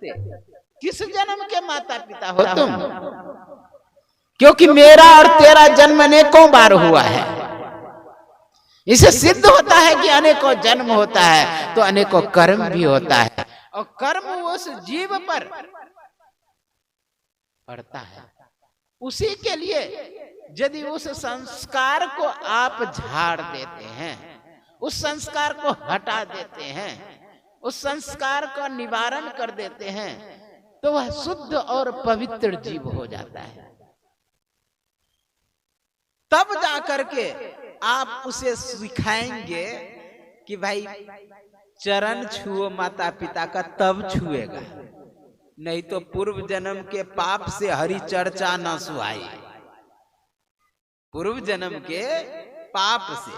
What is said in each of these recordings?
किस जन्म के माता पिता हो तुम? क्योंकि मेरा और तेरा जन्म अनेकों बार हुआ है। इसे सिद्ध होता है कि अनेकों जन्म होता है तो अनेकों कर्म भी होता है, और कर्म उस जीव पर पड़ता है। उसी के लिए यदि उस संस्कार को आप झाड़ देते हैं, उस संस्कार को हटा देते हैं, उस संस्कार का निवारण कर देते हैं, तो वह शुद्ध और पवित्र जीव हो जाता है। तब जाकर के आप उसे सिखाएंगे कि भाई चरण छुओ माता पिता का, तब छुएगा, नहीं तो पूर्व जन्म के पाप से हरि चर्चा न सुहाई। पूर्व जन्म के पाप से,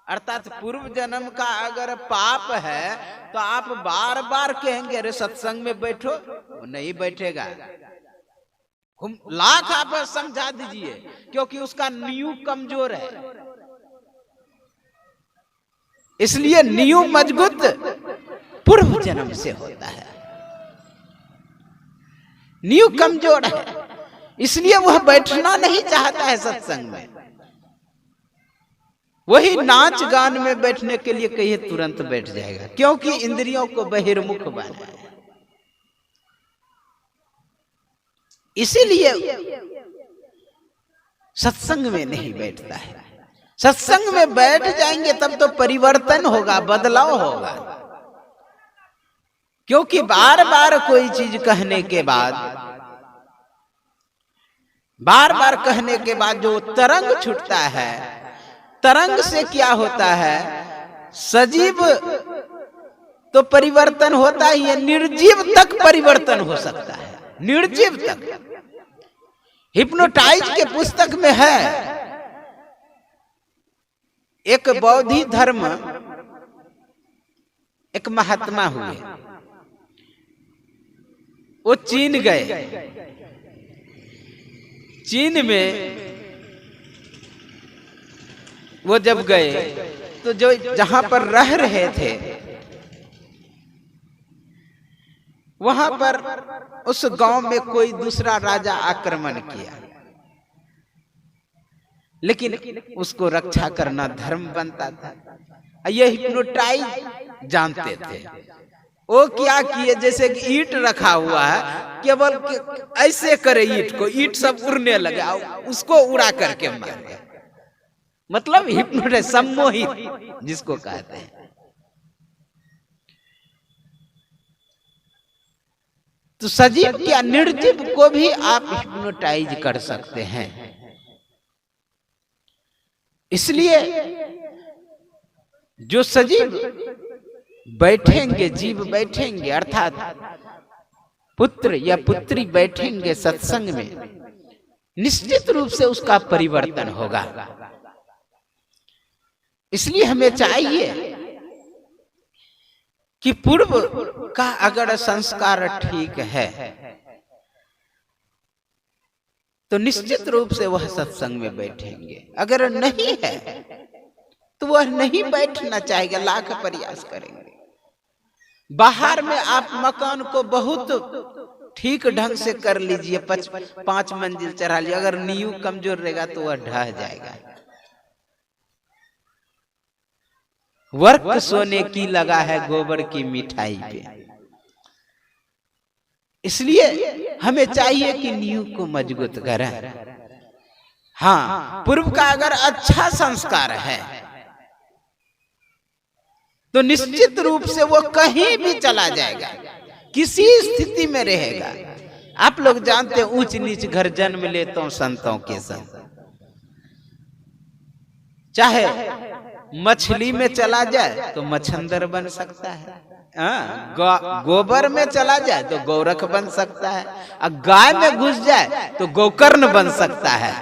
अर्थात पूर्व जन्म का अगर पाप है तो आप बार बार कहेंगे अरे सत्संग में बैठो, वो नहीं बैठेगा। लाख आप समझा दीजिए, क्योंकि उसका नींव कमजोर है। इसलिए नींव मजबूत पूर्व जन्म से होता है, नींव कमजोर है, इसलिए वह बैठना नहीं चाहता है सत्संग में। वही नाच गान में बैठने के लिए कहिए तुरंत बैठ जाएगा, क्योंकि इंद्रियों को बहिर्मुख बनाया है। इसीलिए सत्संग में नहीं बैठता है। सत्संग में बैठ जाएंगे तब तो परिवर्तन होगा, बदलाव होगा। क्योंकि बार बार कोई चीज कहने के बाद, बार बार कहने के बाद जो तरंग छूटता है, तरंग से क्या होता है, सजीव तो परिवर्तन होता ही है, निर्जीव तक परिवर्तन हो सकता है, निर्जीव तक। हिप्नोटाइज के पुस्तक में है, एक बौद्धी धर्म, एक महात्मा हुए, वो चीन गए। चीन में वो जब गए तो जो जहां पर रह रहे थे वहां पर उस गांव में कोई दूसरा राजा आक्रमण किया, लेकिन उसको रक्षा करना धर्म बनता था। ये हिप्नोटाइज जानते थे। वो क्या किए, जैसे कि ईंट रखा हुआ है, केवल ऐसे करे ईंट को, ईंट सब उड़ने लगे, उसको उड़ा करके मार गया। मतलब हिप्नोटाइज, सम्मोहित जिसको कहते हैं। तो सजीव क्या निर्जीव को भी आप हिप्नोटाइज कर सकते हैं। इसलिए जो सजीव बैठेंगे, जीव बैठेंगे, अर्थात पुत्र या पुत्री बैठेंगे सत्संग में, निश्चित रूप से उसका परिवर्तन होगा। इसलिए हमें चाहिए कि पूर्व का अगर संस्कार ठीक है तो निश्चित रूप से वह सत्संग में बैठेंगे। अगर नहीं है तो वह नहीं बैठना चाहेगा, लाख प्रयास करेंगे। बाहर में आप मकान को बहुत ठीक ढंग से कर लीजिए, 5 मंजिल चढ़ा लीजिए, अगर नींव कमजोर रहेगा तो वह ढह जाएगा। वर्क सोने की लगा है गोबर की मिठाई पे। इसलिए हमें चाहिए कि नींव को मजबूत करें। हाँ, पूर्व का अगर अच्छा संस्कार है तो निश्चित रूप से वो कहीं भी चला जाएगा, किसी स्थिति में रहेगा। आप लोग जानते हैं, ऊंच नीच घर जन्म लेता हूं संतों के संग। चाहे मछली में चला जाए तो मच्छंदर बन सकता है, गोबर में चला जाए तो गौरख बन सकता है, और गाय में घुस जाए तो गोकर्ण बन सकता है,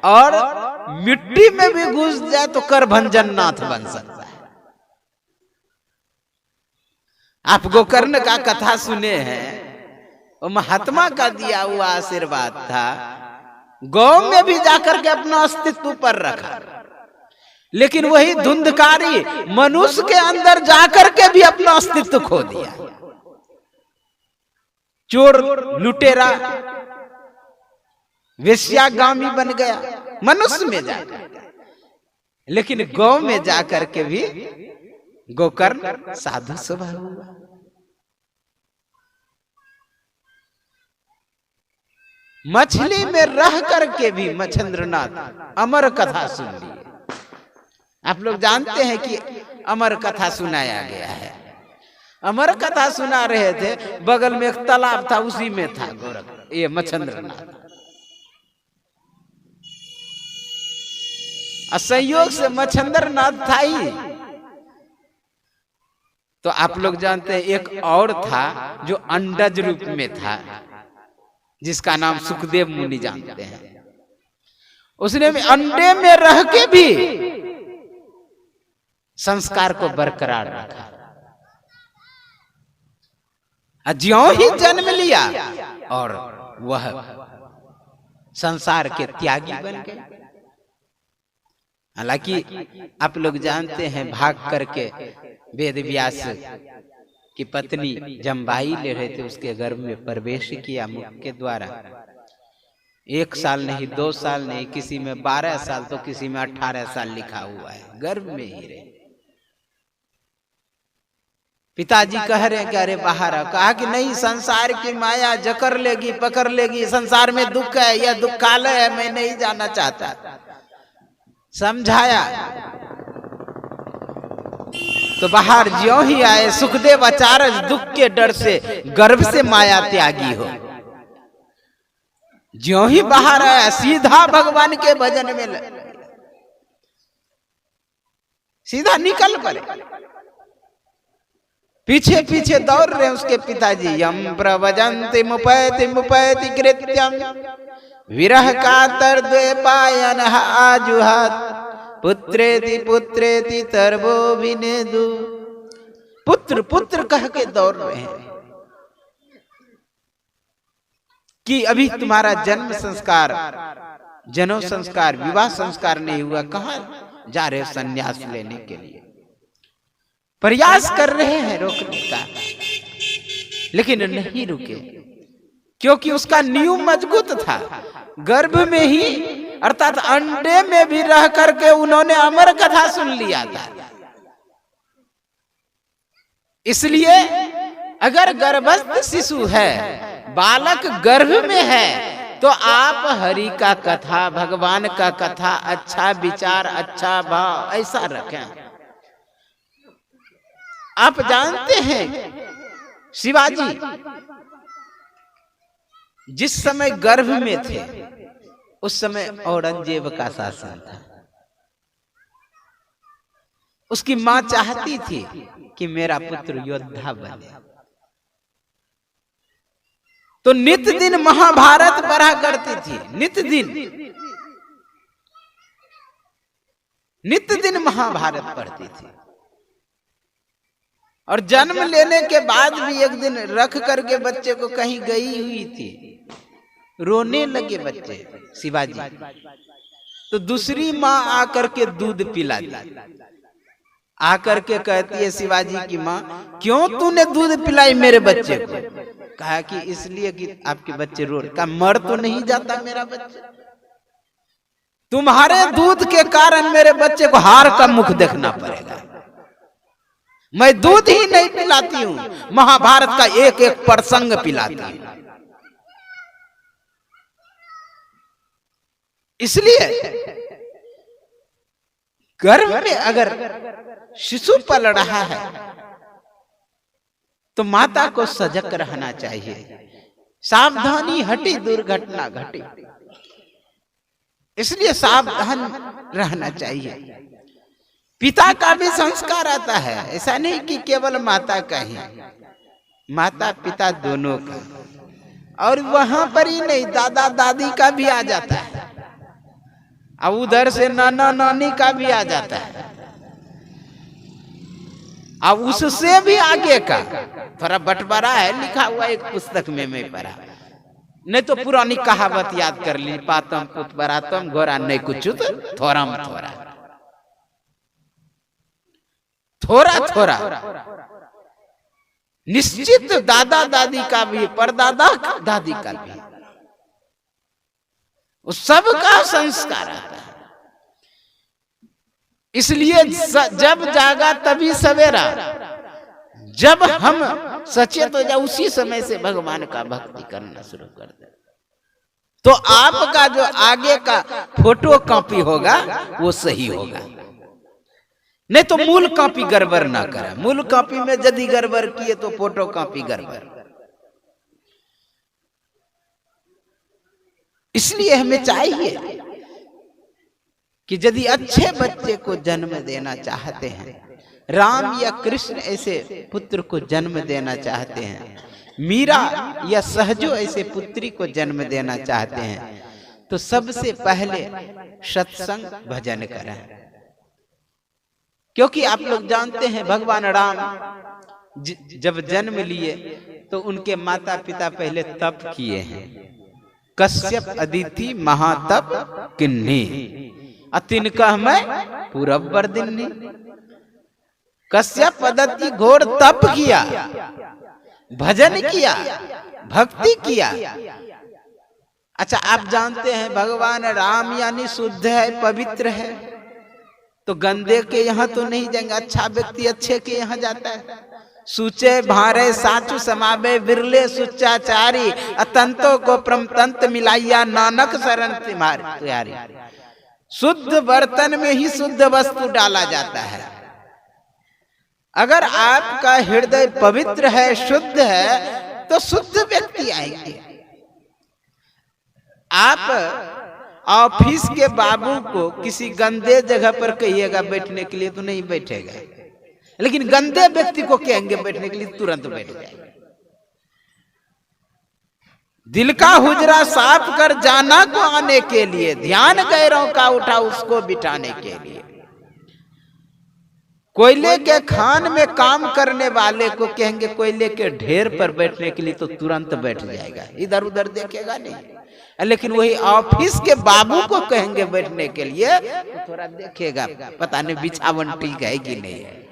और मिट्टी में भी घुस जाए तो करभंजन नाथ बन सकता है। आप गोकर्ण का कथा सुने हैं, वो महात्मा का दिया हुआ आशीर्वाद था। गौ में भी जाकर के अपना अस्तित्व पर रखा, लेकिन वही धुंधकारी मनुष्य के अंदर जाकर के भी अपना अस्तित्व खो दिया। चोर लुटेरा वेश्यागामी बन गया मनुष्य में जाकर, लेकिन गौ में जाकर के भी गोकर्ण साधु स्वभाव हुआ। मछली में रह करके भी मच्छिंद्रनाथ अमर कथा सुन ली। आप लोग जानते हैं कि अमर कथा सुनाया गया है। अमर कथा सुना रहे थे, बगल में एक तालाब था, उसी में था गोरख ये मच्छिंद्रनाथ। संयोग से मच्छिंद्रनाथ था ही। तो आप लोग जानते हैं एक और था जो अंडज रूप में था, जिसका नाम सुखदेव मुनि जानते हैं। उसने भी अंडे में रह के भी संस्कार को बरकरार रखा। ज्यों ही जन्म लिया और वह संसार के त्यागी बन गए। हालांकि आप लोग जानते हैं भाग करके वेद व्यास की पत्नी जम्बाई ले रहे थे, उसके गर्भ में प्रवेश किया मुख के द्वारा। 1 साल नहीं, 2 साल नहीं, किसी में 12 साल तो किसी में 18 साल लिखा हुआ है, गर्भ में ही रहे। पिताजी कह रहे हैं कि अरे बाहर आओ। कहा कि नहीं, संसार की माया जकड़ लेगी, पकड़ लेगी, संसार में दुख है, यह दुखालय है, मैं नहीं जाना चाहता। समझाया तो बाहर ज्यों ही आए, सुखदेव अचारज दुख के डर से गर्भ से माया त्यागी हो, ज्यों ही बाहर आया सीधा भगवान के भजन में सीधा निकल पड़े। पीछे पीछे दौड़ रहे उसके पिताजी। यम प्रवजंति मुपैति मुपैति कृत्यम विरह कातर द्वैपायन आजुहात पुत्रेति पुत्रेति तरबो विनेदु। पुत्र पुत्र कह के दौड़ रहे हैं कि अभी तुम्हारा जन्म संस्कार, जन्म संस्कार, विवाह संस्कार नहीं हुआ, कहां जा रहे हो संन्यास लेने के लिए। प्रयास कर रहे हैं रोकने का, लेकिन नहीं रुके, क्योंकि उसका नींव मजबूत था। गर्भ में ही अर्थात अंडे में भी रह करके उन्होंने अमर कथा सुन लिया था। इसलिए अगर गर्भस्थ शिशु है, बालक गर्भ में है, तो आप हरि का कथा, भगवान का कथा, अच्छा विचार, अच्छा भाव ऐसा रखें। आप जानते हैं शिवाजी जिस समय गर्भ में थे उस समय औरंगजेब का शासन था। उसकी मां चाहती थी कि मेरा पुत्र योद्धा बने, तो नित दिन महाभारत पढ़ा करती थी। नित दिन महाभारत पढ़ती थी। और जन्म लेने के बाद भी एक दिन रख करके बच्चे को कहीं गई हुई थी, रोने लगे बच्चे शिवाजी। तो दूसरी माँ आकर के दूध पिला दी। आकर के कहती है शिवाजी की माँ, क्यों तूने दूध पिलाई मेरे बच्चे को? कहा कि इसलिए कि आपके बच्चे रो रहे। कहा मर तो नहीं जाता मेरा बच्चा? तुम्हारे दूध के कारण मेरे बच्चे को हार का मुख देखना पड़ेगा। मैं दूध ही नहीं पिलाती हूं, महाभारत का एक एक प्रसंग पिलाती हूं। इसलिए गर्भ में अगर शिशु पल रहा है तो माता को सजग रहना चाहिए। सावधानी हटी दुर्घटना घटी, इसलिए सावधान रहना चाहिए। पिता का भी संस्कार आता है, ऐसा नहीं कि केवल माता का ही, माता पिता दोनों का। और वहां पर ही नहीं, दादा दादी का भी आ जाता है, अब उधर से नाना नानी का भी आ जाता है, अब उससे भी आगे का थोड़ा बंटवारा है, लिखा हुआ एक पुस्तक में मैं पढ़ा। नहीं तो पुरानी कहावत याद कर ली, पातम पुत बरातम घोरा नहीं कुछ थोरम थोरा, थोड़ा थोड़ा निश्चित दादा दादी का भी, परदादा दादी का भी, उस सबका संस्कार आता है। इसलिए जब जागा तभी सवेरा, जब हम सचेत हो जाए उसी समय से भगवान का भक्ति करना शुरू कर दे, तो आपका जो आगे का फोटो कॉपी होगा वो सही होगा। नहीं तो मूल कॉपी गड़बड़ ना करे। मूल कॉपी में यदि गड़बड़ किए तो फोटो कॉपी गड़बड़। इसलिए हमें चाहिए कि यदि अच्छे बच्चे को जन्म देना चाहते हैं, राम या कृष्ण ऐसे पुत्र को जन्म देना चाहते हैं, मीरा या सहजो ऐसे पुत्री को जन्म देना चाहते हैं, तो सबसे पहले सत्संग भजन करें। क्योंकि आप लोग जानते हैं भगवान राम जब जन्म लिए तो उनके माता पिता पहले तप किए हैं। कश्यप अदिति महातप किन्नी अतिन कह मैं पूरब बरदिन्नी। कश्यप अदिति घोर तप किया, भजन किया, भक्ति किया। अच्छा, आप जानते हैं भगवान राम यानी शुद्ध है, पवित्र है, तो गंदे के यहाँ तो नहीं जाएंगे। अच्छा व्यक्ति अच्छे के यहाँ जाता है। सूचे भारे साचु समावे बिरले सुचाचारी, अतंतों को प्रमतंत मिलाइया नानक शरण तुम्हारी। शुद्ध बर्तन में ही शुद्ध वस्तु डाला जाता है। अगर आपका हृदय पवित्र है, शुद्ध है, तो शुद्ध व्यक्ति आएंगे। आप ऑफिस के बाबू को किसी गंदे जगह पर कहिएगा बैठने के लिए तो नहीं बैठेगा, लेकिन गंदे व्यक्ति को कहेंगे बैठने के लिए तुरंत बैठ जाएगा। दिल का हुजरा साफ कर जाना को आने के लिए, ध्यान गैरों का उठा उसको बिठाने के लिए। कोयले के खान में काम करने वाले को कहेंगे कोयले के ढेर पर बैठने के लिए तो तुरंत बैठ जाएगा, इधर उधर देखेगा नहीं। लेकिन वही ऑफिस के बाबू को कहेंगे बैठने के लिए तो थोड़ा देखेगा, पता नहीं बिछावन ठीक है कि नहीं है।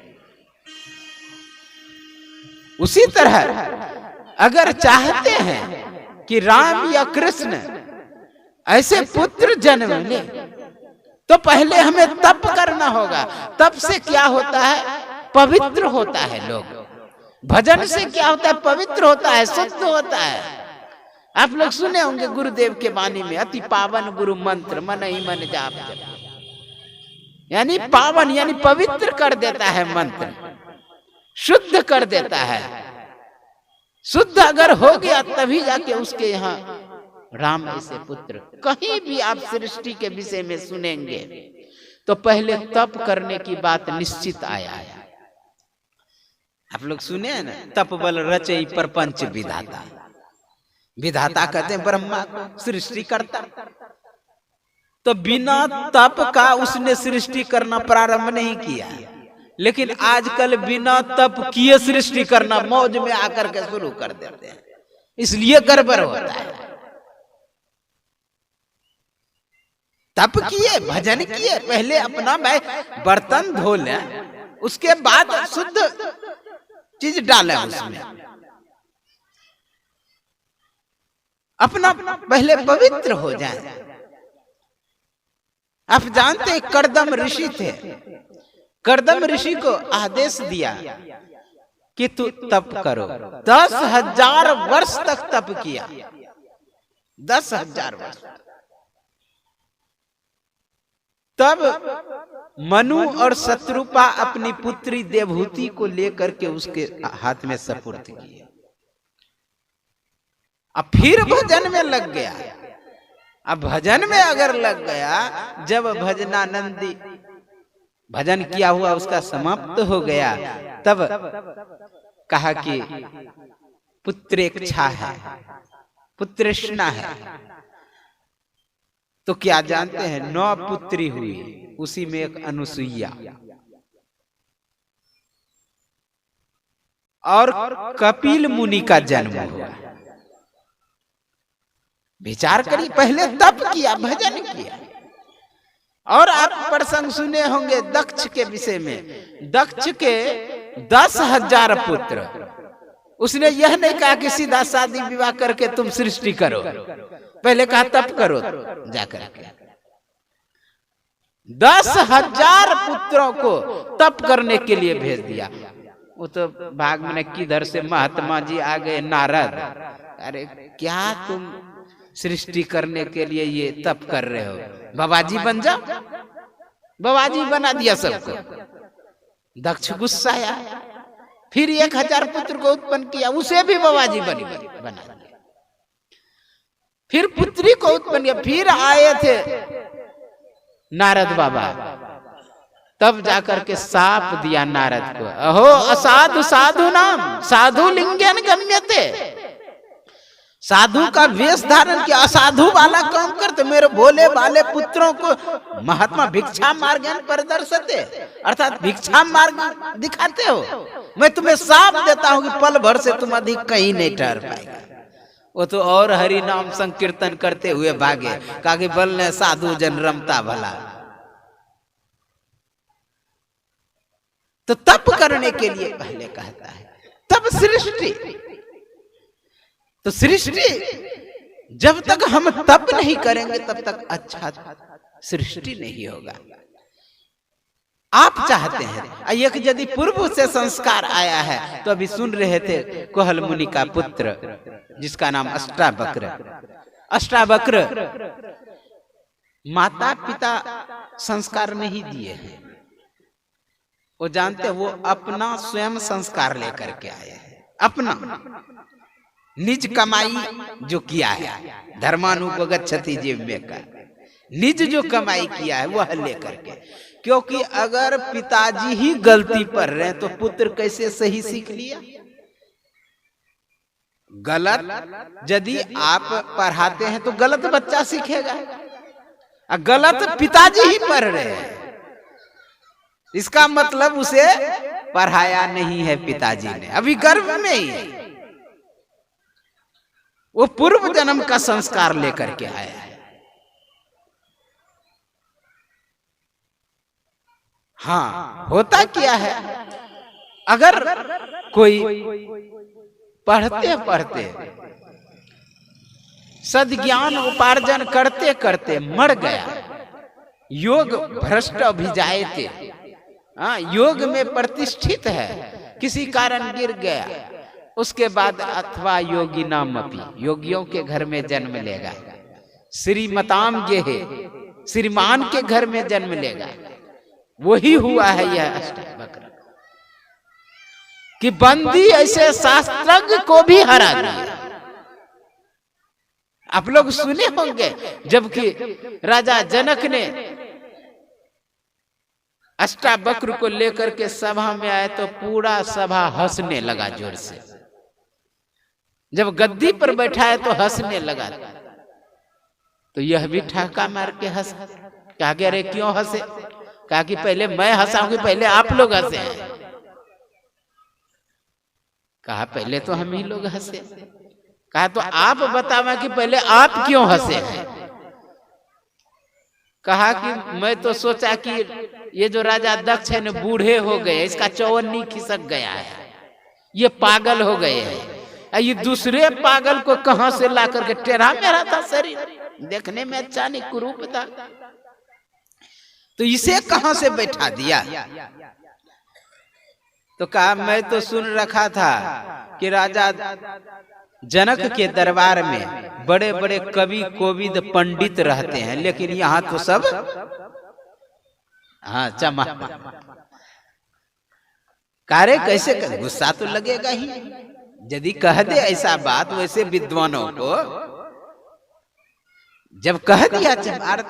उसी तरह अगर चाहते हैं कि राम या कृष्ण ऐसे पुत्र जन्म ले, तो पहले हमें तप करना होगा। तप से क्या होता है? पवित्र होता है लोग। भजन से क्या होता है? पवित्र होता है, शुद्ध होता है। आप लोग सुने होंगे गुरुदेव के वाणी में, अति पावन गुरु मंत्र मन ही मन जाप जप, यानी पावन यानी पवित्र कर देता है मंत्र, शुद्ध कर देता है। शुद्ध अगर हो गया तभी जाके उसके यहाँ राम ऐसे पुत्र। कहीं भी आप सृष्टि के विषय में सुनेंगे तो पहले तप करने की बात निश्चित आया है। आप लोग सुने हैं ना, तप बल रचई प्रपंच विधाता। विधाता कहते हैं ब्रह्मा को, सृष्टि करता। तो बिना तप का उसने सृष्टि करना प्रारंभ नहीं किया, लेकिन आजकल बिना तप किए सृष्टि करना मौज में आकर के शुरू कर देते हैं, इसलिए गड़बड़ होता है। तप किए, भजन किए, पहले अपना बर्तन धो लें, उसके बाद शुद्ध चीज डालें उसमें, अपना पहले पवित्र हो जाए। आप जानते हैं कर्दम ऋषि थे, कर्दम ऋषि को आदेश दिया कि तू तप करो। 10,000 वर्ष तक तप किया, 10,000 वर्ष। तब मनु और शत्रुपा अपनी पुत्री देवहूति को लेकर के उसके हाथ में सपुर्द किए। अब फिर भजन में लग गया। अब भजन में अगर लग गया, जब भजनानंदी भजन किया हुआ उसका समाप्त हो गया, तब कहा कि पुत्रेच्छा है, पुत्रेष्णा है। तो क्या जानते हैं, 9 पुत्री हुई, उसी में एक अनुसुईया और कपिल मुनि का जन्म हुआ। विचार करिए, पहले तप किया, भजन किया। और आप प्रसंग सुने होंगे दक्ष के विषय में। दक्ष के 10,000 पुत्र, उसने यह नहीं कहा कि सीधा शादी विवाह करके तुम सृष्टि करो, पहले कहा तप करो जाकर के। 10,000 पुत्रों को तप करने के लिए भेज दिया। वो तो भाग में किधर से महात्मा जी आ गए, नारद, अरे क्या तुम सृष्टि करने के लिए ये तप कर रहे हो, बाबाजी बन जाओ। बाबाजी बना दिया सबको। दक्ष गुस्सा आया, फिर 1,000 पुत्र को उत्पन्न किया, उसे भी बाबाजी बना दिया। फिर पुत्री को उत्पन्न किया, फिर आए थे नारद बाबा, तब जाकर के साप दिया नारद को, अहो असाधु साधु नाम साधु लिंगन गम्यते। साधु का वेश धारण किया, असाधु वाला काम करते, मेरे भोले वाले पुत्रों को महात्मा भिक्षा मार्ग प्रदर्शते, अर्थात भिक्षा मार्ग दिखाते हो। मैं तुम्हें साप देता हूं कि पल भर से तुम अधिक कहीं नहीं ठहर पाएगा। वो तो और हरि नाम संकीर्तन करते हुए भागे, कहा कि बल ने साधु जन रमता भला। तो तप करने के लिए पहले कहता है, तब सृष्टि। तो सृष्टि जब तक हम तप नहीं करेंगे तब तक अच्छा सृष्टि नहीं होगा। आप चाहते हैं एक यदि पूर्व से संस्कार आया है, तो अभी सुन रहे थे कोहल मुनि का पुत्र जिसका नाम अष्टावक्र। अष्टावक्र माता पिता संस्कार नहीं दिए हैं, वो जानते हैं, वो अपना स्वयं संस्कार लेकर के आए हैं, अपना निज कमाई जो किया है, धर्मानुगच्छति जीव्य का निज जो कमाई किया है वह लेकर के। क्योंकि अगर पिताजी ही गलती पर रहे तो पुत्र कैसे सही सीख लिया। गलत यदि आप पढ़ाते हैं तो गलत बच्चा सीखेगा, गलत पिताजी ही पढ़ रहे हैं, इसका मतलब उसे पढ़ाया नहीं है पिताजी ने, अभी गर्भ में ही है, वो पूर्व जन्म का संस्कार लेकर के आया है। हाँ, होता क्या है, अगर कोई पढ़ते पढ़ते सद्ज्ञान उपार्जन करते करते मर गया, योग भ्रष्ट अभिजायते, योग में प्रतिष्ठित है, किसी कारण गिर गया, उसके बाद अथवा योगी नाम अपी, योगियों के घर में जन्म लेगा, श्रीमताम गेहे, श्रीमान के घर में जन्म लेगा। वही हुआ है यह अष्टावक्र कि बंदी ऐसे शास्त्रज्ञ को भी हरा दिया। आप लोग सुने होंगे, जबकि राजा जनक ने अष्टावक्र को लेकर के सभा में आए तो पूरा सभा हंसने लगा जोर से। जब गद्दी पर बैठा है तो हंसने लगा, तो यह भी ठहाका मार के हंस, कहा कि अरे क्यों हंसे? कहा कि पहले मैं हंसाऊंगी, पहले आप लोग हंसे हैं। कहा पहले तो हम ही लोग हंसे। कहा तो आप बतावा कि पहले आप क्यों हंसे हैं? कहा कि मैं तो सोचा कि ये जो राजा दक्ष है न बूढ़े हो गए, इसका चौवन्नी खिसक गया है, ये पागल हो गए हैं, ये दूसरे पागल को कहां से ला करके, टेढ़ा मेढ़ा था शरीर, देखने में अच्छा नहीं, कुरूप था, तो इसे कहां से बैठा दिया? तो कहा मैं तो सुन रखा था कि राजा जनक के दरबार में बड़े बड़े कवि कोविद पंडित रहते हैं, लेकिन यहाँ तो सब हाँ चमा। कार्य कैसे कर? गुस्सा तो लगेगा ही, यदि कह दे ऐसा बात वैसे विद्वानों को, जब कह दिया चमार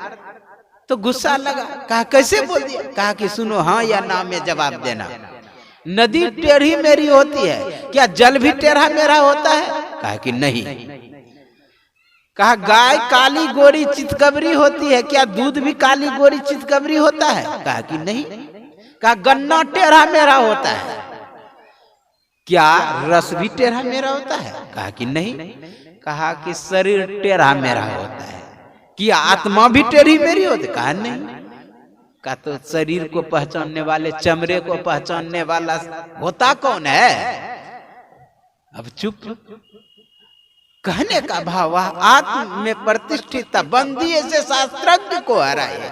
तो गुस्सा लगा। कहा कैसे बोल दिया? कहा कि सुनो हाँ या ना में जवाब देना। नदी टेढ़ी मेरी होती है, क्या जल भी टेढ़ा मेरा होता है? कहा कि नहीं। कहा गाय काली गोरी चितकबरी होती है, क्या दूध भी काली गोरी चितकबरी होता है? कहा कि नहीं। कहा गन्ना टेढ़ा मेरा होता है, क्या रस भी टेढ़ा मेरा होता है? कहा कि नहीं। कहा कि शरीर टेढ़ा मेरा होता है, कि आत्मा भी टेढ़ी मेरी होती? कहा नहीं। का तो शरीर को पहचानने वाले, चमड़े को पहचानने वाला होता कौन है? अब चुप। कहने का भाव आत्म में प्रतिष्ठित बंदी ऐसे शास्त्रज्ञ को हराए।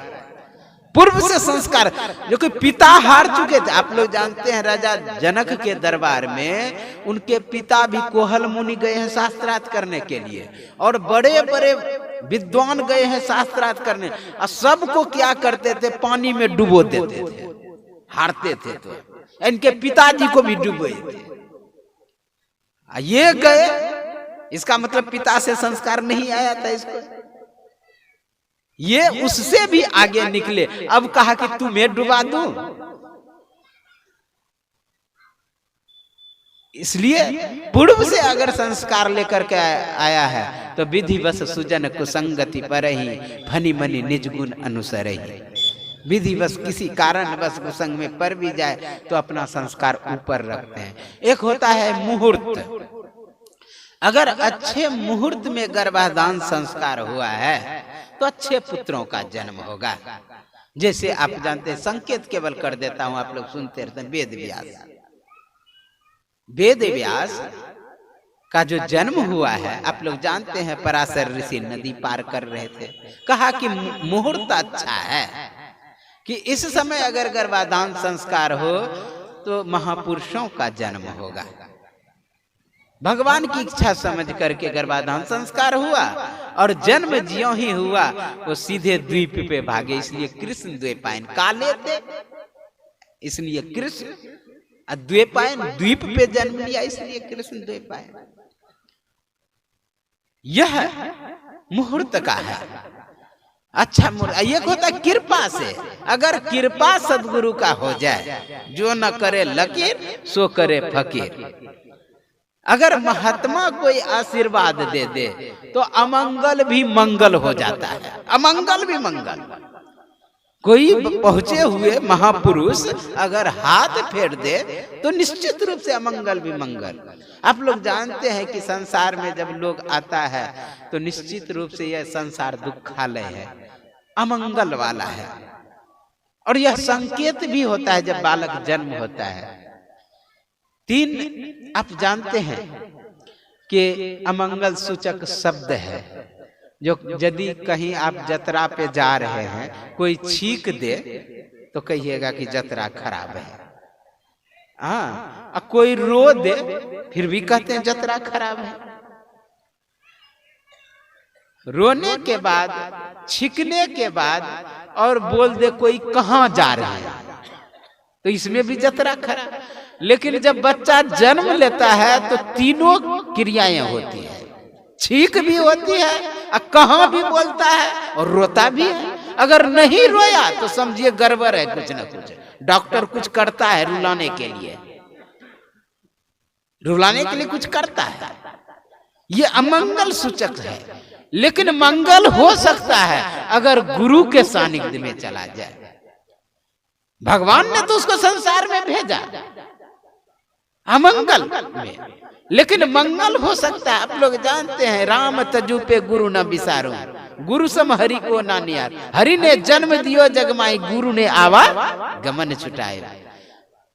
पूर्व से संस्कार जो कि पिता हार चुके थे। आप लोग जानते हैं राजा जनक के दरबार में उनके पिता भी कोहल मुनि गए हैं शास्त्रार्थ करने के लिए, और बड़े बड़े विद्वान गए हैं शास्त्रार्थ करने, और सबको क्या करते थे, पानी में डुबो देते थे, हारते थे। तो इनके पिताजी को भी डुबोए थे। ये गए, इसका मतलब पिता से संस्कार नहीं आया था इसको। ये उससे भी आगे निकले। अब कहा कि तुम्हें डुबा दूं। इसलिए पूर्व से अगर संस्कार लेकर के आया है तो विधि बस सुजन कुसंगति पर ही फनी मनी निज गुण अनुसर ही। विधि बस किसी कारण बस कुसंग में पर भी जाए तो अपना संस्कार ऊपर रखते हैं। एक होता है मुहूर्त। अगर अच्छे मुहूर्त में गर्भाधान संस्कार हुआ है तो अच्छे पुत्रों का जन्म होगा। जैसे आप जानते हैं, संकेत केवल कर देता हूं, आप लोग सुनते रहते हैं। वेद व्यास, वेद व्यास का जो जन्म हुआ है, आप लोग जानते हैं, पराशर ऋषि नदी पार कर रहे थे, कहा कि मुहूर्त अच्छा है कि इस समय अगर गर्भाधान संस्कार हो तो महापुरुषों का जन्म होगा। भगवान की इच्छा समझ करके गर्भाधान संस्कार हुआ, और जन्म ज्यों ही हुआ वो सीधे द्वीप पे भागे। इसलिए कृष्ण द्वैपायन, काले थे इसलिए कृष्ण, द्वैपायन द्वीप पे जन्म लिया इसलिए कृष्ण द्वैपायन। यह मुहूर्त का है। अच्छा मुहूर्त एक होता है कृपा से। अगर कृपा सदगुरु का हो जाए, जो न करे लकीर सो करे फकीर। अगर महात्मा कोई आशीर्वाद दे दे तो अमंगल भी मंगल हो जाता है, अमंगल भी मंगल। कोई पहुंचे हुए महापुरुष अगर हाथ फेर दे तो निश्चित रूप से अमंगल भी मंगल। आप लोग जानते हैं कि संसार में जब लोग आता है तो निश्चित रूप से यह संसार दुखालय है, अमंगल वाला है। और यह संकेत भी होता है जब बालक जन्म होता है। 3 आप जानते हैं कि अमंगल सूचक शब्द है, जो यदि कहीं आप जतरा पे जा रहे हैं, कोई छींक दे तो कहिएगा कि जतरा खराब है। हाँ, कोई रो दे फिर भी कहते हैं जतरा खराब है। रोने के बाद, छींकने के बाद और बोल दे कोई कहाँ जा रहा है तो इसमें भी जतरा खराब। लेकिन जब बच्चा जन्म लेता है तो तीनों क्रियाएं होती है, छींक भी होती है, कहाँ भी बोलता है और रोता भी है। अगर नहीं रोया तो समझिए गड़बड़ है, कुछ ना कुछ डॉक्टर कुछ करता है रुलाने के लिए, रुलाने के लिए कुछ करता है। ये अमंगल सूचक है। लेकिन मंगल हो सकता है अगर गुरु के सानिध्य में चला जाए। भगवान ने तो उसको संसार में भेजा अमंगल में, लेकिन मंगल हो सकता है। आप लोग जानते हैं, राम तजु पे गुरु न बिसारो, गुरु सम हरि को ना नियार। हरि ने जन्म दियो जगमाई, गुरु ने आवा गमन छुटाए।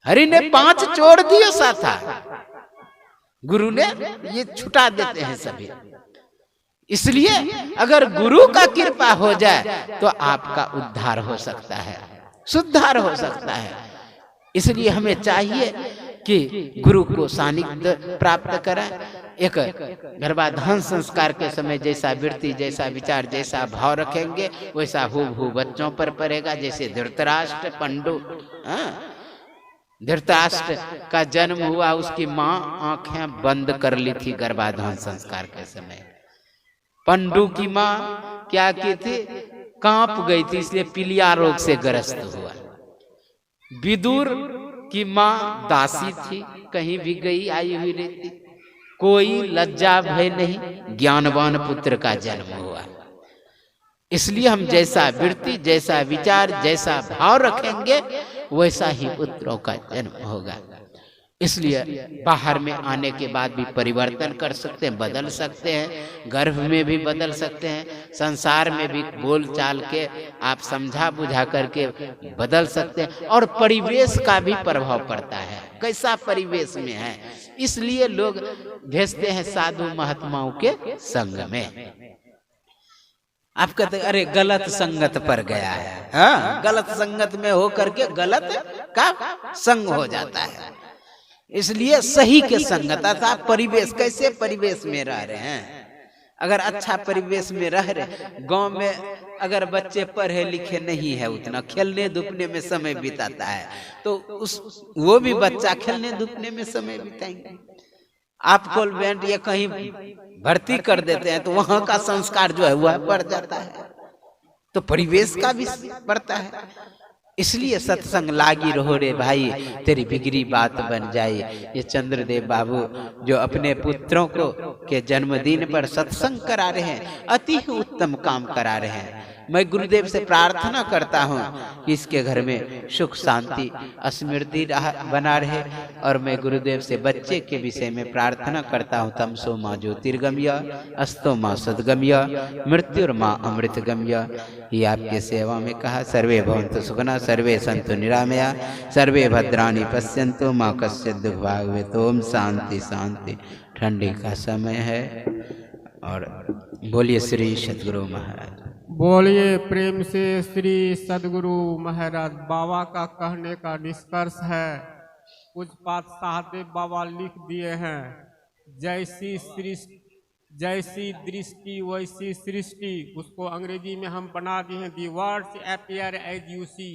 हरि ने 5 छोड़ दियो साथा, गुरु ने ये छुटा देते हैं सभी। इसलिए अगर गुरु का कृपा हो जाए तो आपका उद्धार हो सकता है, सुद्धार हो सकता है। इसलिए हमें चाहिए कि गुरु को सानिध्य प्राप्त करें। एक गर्भाधान संस्कार के समय जैसा वृत्ति, जैसा विचार, जैसा भाव रखेंगे वैसा हूबहू बच्चों पर पड़ेगा। जैसे धृतराष्ट्र, पंडु, धृतराष्ट्र का जन्म हुआ, उसकी माँ आंखें बंद कर ली थी गर्भाधान संस्कार के समय। पंडु की माँ क्या की थी, कांप गई थी, इसलिए पीलिया रोग से ग्रस्त हुआ। विदुर की माँ दासी थी, कहीं भी गई आई हुई रहती, कोई लज्जा भय नहीं, ज्ञानवान पुत्र का जन्म हुआ। इसलिए हम जैसा वृत्ति, जैसा विचार, जैसा भाव रखेंगे वैसा ही पुत्रों का जन्म होगा। इसलिए बाहर में आने के बाद भी परिवर्तन कर सकते हैं, बदल सकते हैं, गर्भ में भी बदल सकते हैं, संसार में भी बोल चाल के आप समझा बुझा करके बदल सकते हैं। और परिवेश का भी प्रभाव पड़ता है, कैसा परिवेश में है इसलिए लोग भेजते हैं साधु महात्माओं के संग में। आप कहते अरे गलत संगत पर गया है, हाँ, गलत संगत में हो करके गलत का संग हो जाता है। इसलिए सही के संगत था। परिवेश, कैसे परिवेश में रह रहे हैं, अगर अच्छा परिवेश में रह रहे, गांव में अगर बच्चे पढ़े लिखे नहीं है, उतना खेलने धूपने में समय बिताता है, तो वो भी बच्चा खेलने धूपने में समय बिताएंगे। आप कॉन्वेंट या कहीं भर्ती कर देते हैं तो वहां का संस्कार जो है वह बढ़ जाता है, तो परिवेश का भी बढ़ता है। इसलिए सत्संग लागी रहो रे भाई, तेरी बिगड़ी बात बन जाए। ये चंद्रदेव बाबू जो अपने पुत्रों को के जन्मदिन पर सत्संग करा रहे हैं, अति उत्तम काम करा रहे हैं। मैं गुरुदेव से प्रार्थना करता हूँ कि इसके घर में सुख शांति स्मृति बना रहे, और मैं गुरुदेव से बच्चे के विषय में प्रार्थना करता हूँ, तमसो माँ ज्योतिर्गम्य, अस्तो माँ सद्गम्य, मृत्युर माँ अमृतगम्य। ये आपके सेवा में कहा। सर्वे भवन्तु सुखिनः, सर्वे सन्तु निरामया, सर्वे भद्राणि पश्यन्तु माँ कश्चित् दुःखभाग् भवेत्। ओम शांति शांति। ठंडी का समय है, और बोलिए श्री सद्गुरु महाराज। बोलिए प्रेम से श्री सद्गुरु महाराज। बाबा का कहने का निष्कर्ष है, कुछ बात साहदेव बाबा लिख दिए हैं, जैसी दृष्टि वैसी सृष्टि। उसको अंग्रेजी में हम बना दिए हैं, the words appear as you see,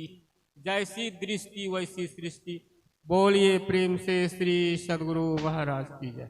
जैसी दृष्टि वैसी सृष्टि। बोलिए प्रेम से श्री सद्गुरु महाराज की जय।